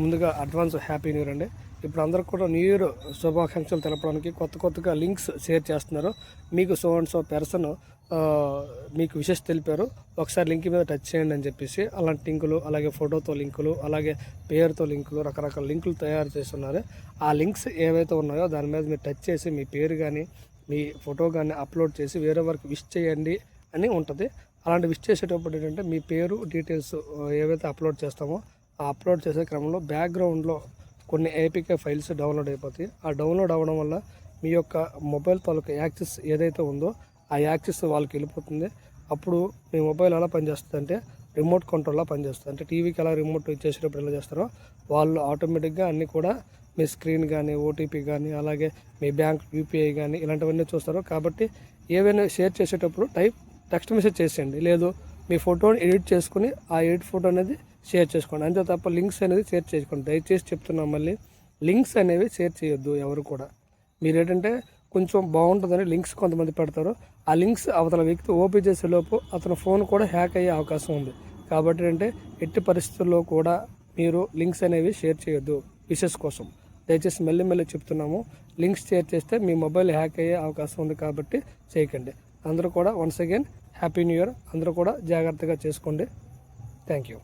ముందుగా advance happy new year అండి. ఇప్పుడు అందరూ కూడా న్యూ ఇయర్ శుభాకాంక్షలు తెలపడానికి కొత్తగా లింక్స్ షేర్ చేస్తున్నారు. మీకు సో అండ్ సో పర్సన్ మీకు విషెస్ తెలిపారు, ఒకసారి లింక్ మీద టచ్ చేయండి అని చెప్పేసి అలాంటి లింకులు, అలాగే ఫోటోతో లింకులు, అలాగే పేరుతో లింకులు, రకరకాల లింకులు తయారు చేస్తున్నారు. ఆ లింక్స్ ఏవైతే ఉన్నాయో దాని మీద మీరు టచ్ చేసి మీ పేరు కానీ మీ ఫోటో కానీ అప్లోడ్ చేసి వేరే వరకు విష్ చేయండి అని ఉంటుంది. అలాంటి విష్ చేసేటప్పుడు ఏంటంటే మీ పేరు డీటెయిల్స్ ఏవైతే అప్లోడ్ చేస్తామో ఆ అప్లోడ్ చేసే క్రమంలో బ్యాక్గ్రౌండ్లో కొన్ని ఏపీకే ఫైల్స్ డౌన్లోడ్ అయిపోతాయి. ఆ డౌన్లోడ్ అవ్వడం వల్ల మీ యొక్క మొబైల్ తాలూకా యాక్సెస్ ఏదైతే ఉందో ఆ యాక్సెస్ వాళ్ళకి వెళ్ళిపోతుంది. అప్పుడు మీ మొబైల్ ఎలా పనిచేస్తుంది అంటే రిమోట్ కంట్రోల్లా పనిచేస్తుంది. అంటే టీవీకి ఎలా రిమోట్ ఇచ్చేసేటప్పుడు ఎలా చేస్తారో వాళ్ళు ఆటోమేటిక్గా అన్నీ కూడా మీ స్క్రీన్ కానీ, ఓటీపీ కానీ, అలాగే మీ బ్యాంక్ యూపీఐ కానీ ఇలాంటివన్నీ చూస్తారు. కాబట్టి ఏవైనా షేర్ చేసేటప్పుడు టెక్స్ట్ మెసేజ్ చేసేయండి, లేదు మీ ఫోటోని ఎడిట్ చేసుకుని ఆ ఎడిట్ ఫోటో అనేది షేర్ చేసుకోండి. అంతే తప్ప లింక్స్ అనేది షేర్ చేసుకోండి. దయచేసి చెప్తున్నాం, మళ్ళీ లింక్స్ అనేవి షేర్ చేయొద్దు ఎవరు కూడా. మీరు ఏంటంటే కొంచెం బాగుంటుందని లింక్స్ కొంతమంది పెడతారు. ఆ లింక్స్ అవతల వ్యక్తి ఓపెన్ చేసేలోపు అతని ఫోన్ కూడా హ్యాక్ అయ్యే అవకాశం ఉంది. కాబట్టి అంటే ఎట్టి పరిస్థితుల్లో కూడా మీరు లింక్స్ అనేవి షేర్ చేయొద్దు విషెస్ కోసం. దయచేసి మళ్ళీ చెప్తున్నాము, లింక్స్ షేర్ చేస్తే మీ మొబైల్ హ్యాక్ అయ్యే అవకాశం ఉంది. కాబట్టి చేయకండి. అందరూ కూడా once again happy new year. అందరూ కూడా జాగ్రత్తగా చేసుకోండి. Thank you.